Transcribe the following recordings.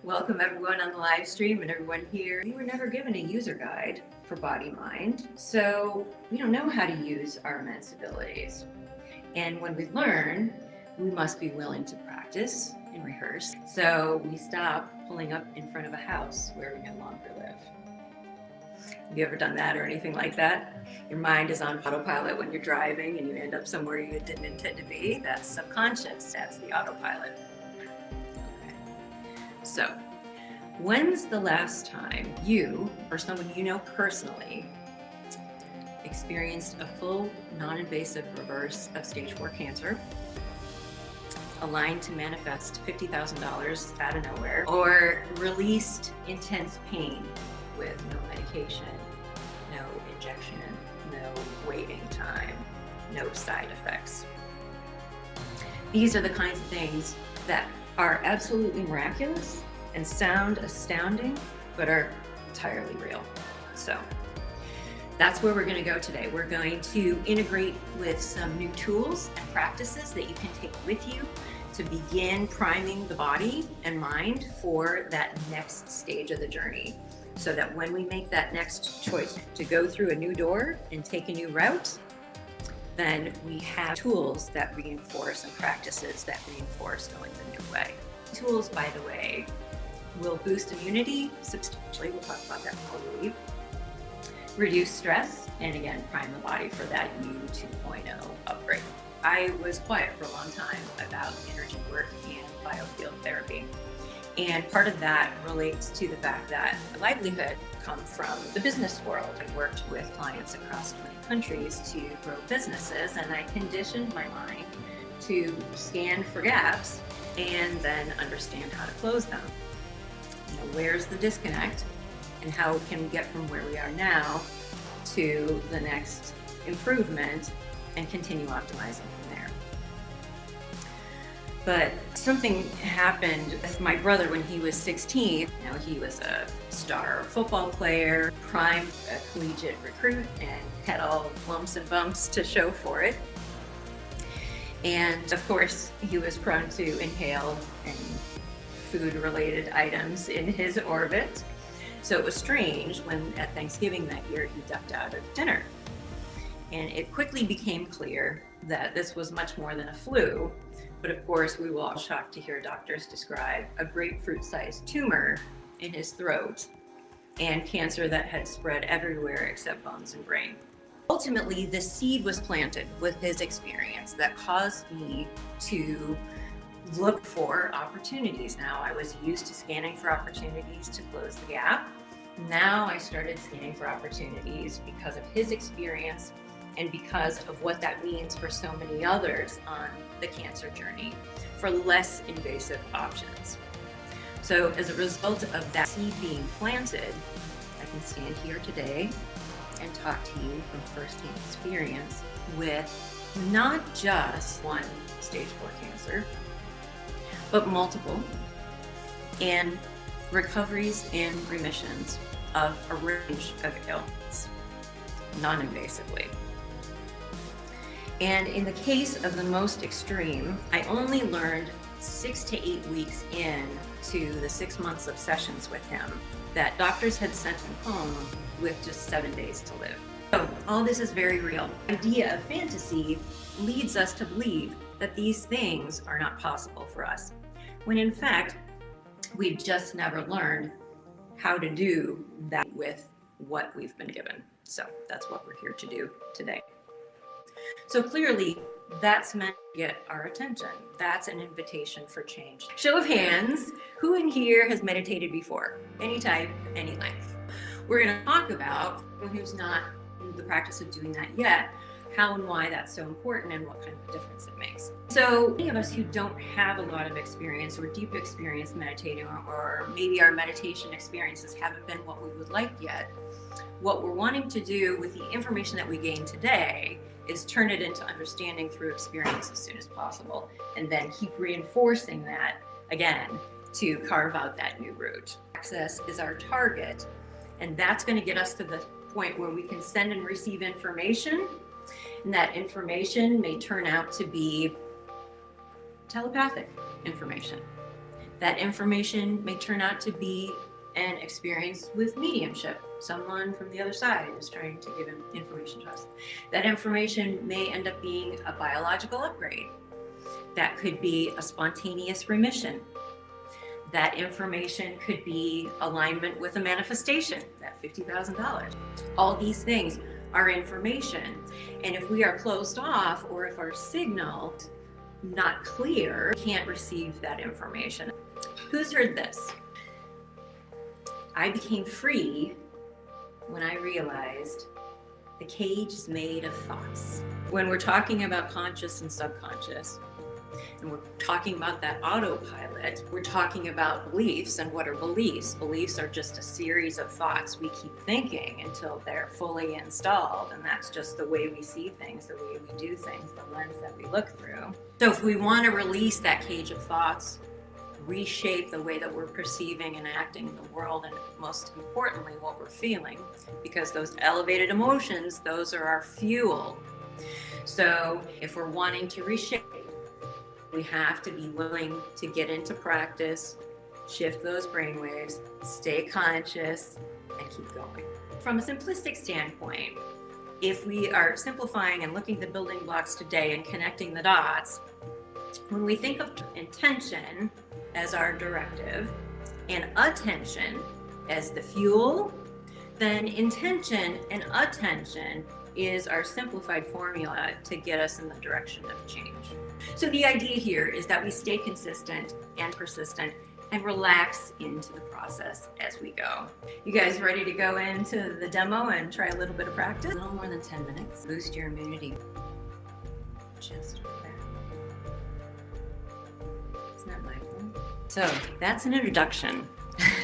Welcome everyone on the live stream and everyone here. We were never given a user guide for body-mind, so we don't know how to use our immense abilities. And when we learn, we must be willing to practice and rehearse. So we stop pulling up in front of a house where we no longer live. Have you ever done that or anything like that? Your mind is on autopilot when you're driving and you end up somewhere you didn't intend to be. That's subconscious. That's the autopilot. So, when's the last time you, or someone you know personally, experienced a full, non-invasive reverse of stage 4 cancer, aligned to manifest $50,000 out of nowhere, or released intense pain with no medication, no injection, no waiting time, no side effects? These are the kinds of things that are absolutely miraculous and sound astounding, but are entirely real. So that's where we're going to go today. We're going to integrate with some new tools and practices that you can take with you to begin priming the body and mind for that next stage of the journey, so that when we make that next choice to go through a new door and take a new route, then we have tools that reinforce and practices that reinforce going the new way. Tools, by the way, will boost immunity substantially. We'll talk about that before we leave. Reduce stress, and again, prime the body for that U 2.0 upgrade. I was quiet for a long time about energy work and biofield therapy. And part of that relates to the fact that my livelihood comes from the business world. I've worked with clients across 20 countries to grow businesses, and I conditioned my mind to scan for gaps and then understand how to close them. Where's the disconnect, and how can we get from where we are now to the next improvement and continue optimizing from there. But something happened with my brother when he was 16. He was a star football player, prime collegiate recruit, and had all lumps and bumps to show for it. And of course, he was prone to inhale any food-related items in his orbit. So it was strange when at Thanksgiving that year he ducked out of dinner. And it quickly became clear that this was much more than a flu. But of course, we were all shocked to hear doctors describe a grapefruit-sized tumor in his throat and cancer that had spread everywhere except bones and brain. Ultimately, the seed was planted with his experience that caused me to look for opportunities. Now, I was used to scanning for opportunities to close the gap. Now I started scanning for opportunities because of his experience and because of what that means for so many others on the cancer journey, for less invasive options. So as a result of that seed being planted, I can stand here today and talk to you from firsthand experience with not just one stage 4 cancer, but multiple, and recoveries and remissions of a range of ailments, non-invasively. And in the case of the most extreme, I only learned 6 to 8 weeks into the 6 months of sessions with him that doctors had sent him home with just 7 days to live. So all this is very real. The idea of fantasy leads us to believe that these things are not possible for us, when in fact, we've just never learned how to do that with what we've been given. So that's what we're here to do today. So clearly, that's meant to get our attention. That's an invitation for change. Show of hands, who in here has meditated before? Any type, any length. We're going to talk about who's not in the practice of doing that yet, how and why that's so important and what kind of difference it makes. So many of us who don't have a lot of experience or deep experience meditating, or maybe our meditation experiences haven't been what we would like yet, what we're wanting to do with the information that we gain today is turn it into understanding through experience as soon as possible, and then keep reinforcing that again to carve out that new route. Access is our target, and that's going to get us to the point where we can send and receive information, and that information may turn out to be telepathic information. That information may turn out to be an experience with mediumship. Someone from the other side is trying to give information to us. That information may end up being a biological upgrade. That could be a spontaneous remission. That information could be alignment with a manifestation, that $50,000. All these things are information. And if we are closed off, or if our signal is not clear, we can't receive that information. Who's heard this? I became free when I realized the cage is made of thoughts. When we're talking about conscious and subconscious, and we're talking about that autopilot, we're talking about beliefs. And what are beliefs? Beliefs are just a series of thoughts we keep thinking until they're fully installed. And that's just the way we see things, the way we do things, the lens that we look through. So if we want to release that cage of thoughts, reshape the way that we're perceiving and acting in the world, and most importantly, what we're feeling, because those elevated emotions, those are our fuel. So if we're wanting to reshape, we have to be willing to get into practice, shift those brainwaves, stay conscious, and keep going. From a simplistic standpoint, if we are simplifying and looking at the building blocks today and connecting the dots, when we think of intention as our directive and attention as the fuel, then intention and attention is our simplified formula to get us in the direction of change. So the idea here is that we stay consistent and persistent and relax into the process as we go. You guys ready to go into the demo and try a little bit of practice? A little more than 10 minutes. Boost your immunity. Just right there. Isn't that mindful? So that's an introduction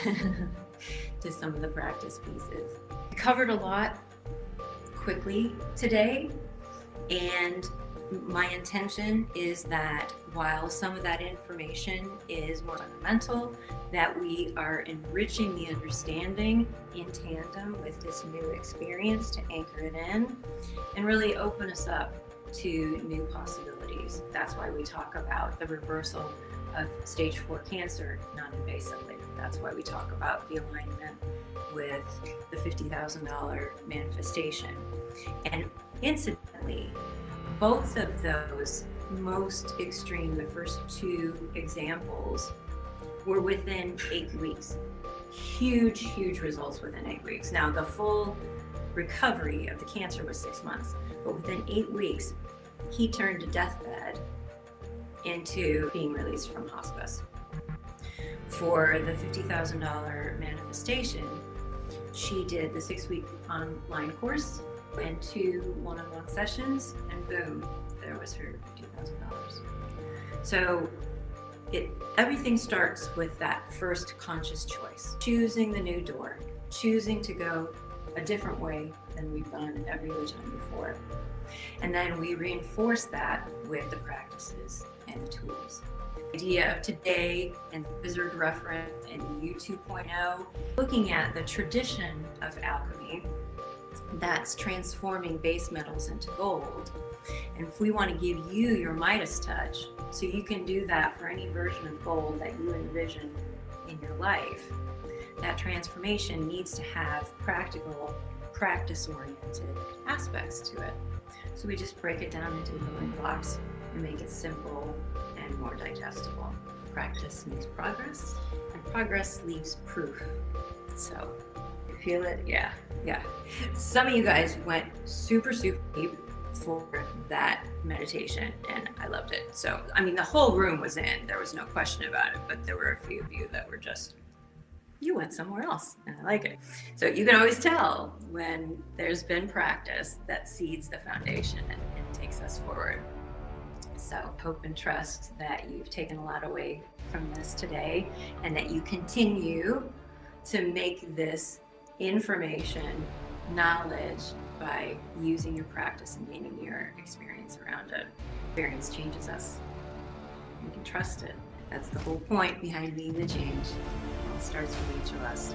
to some of the practice pieces. We covered a lot quickly today, and my intention is that while some of that information is more fundamental, that we are enriching the understanding in tandem with this new experience to anchor it in and really open us up to new possibilities. That's why we talk about the reversal of stage 4 cancer non-invasively. That's why we talk about the alignment with the $50,000 manifestation. And incidentally, both of those most extreme, the first two examples, were within 8 weeks. Huge, huge results within 8 weeks. Now, the full recovery of the cancer was 6 months, but within 8 weeks, he turned a deathbed into being released from hospice. For the $50,000 manifestation, she did the 6-week online course and 2 one-on-one sessions, and boom, there was her $50,000. So everything starts with that first conscious choice, choosing the new door, choosing to go a different way than we've gone every other time before. And then we reinforce that with the practices and the tools. The idea of today and the Wizard reference and U 2.0, looking at the tradition of alchemy that's transforming base metals into gold. And if we want to give you your Midas touch, so you can do that for any version of gold that you envision in your life, that transformation needs to have practical, practice-oriented aspects to it. So we just break it down into building blocks and make it simple and more digestible. Practice makes progress, and progress leaves proof. So, you feel it? Yeah. Some of you guys went super deep for that meditation, and I loved it. So, I mean, the whole room was in. There was no question about it, but there were a few of you that were just, you went somewhere else, and I like it. So you can always tell when there's been practice that seeds the foundation and takes us forward. So hope and trust that you've taken a lot away from this today, and that you continue to make this information knowledge by using your practice and gaining your experience around it. Experience changes us. You can trust it. That's the whole point behind being the change. It starts with each of us.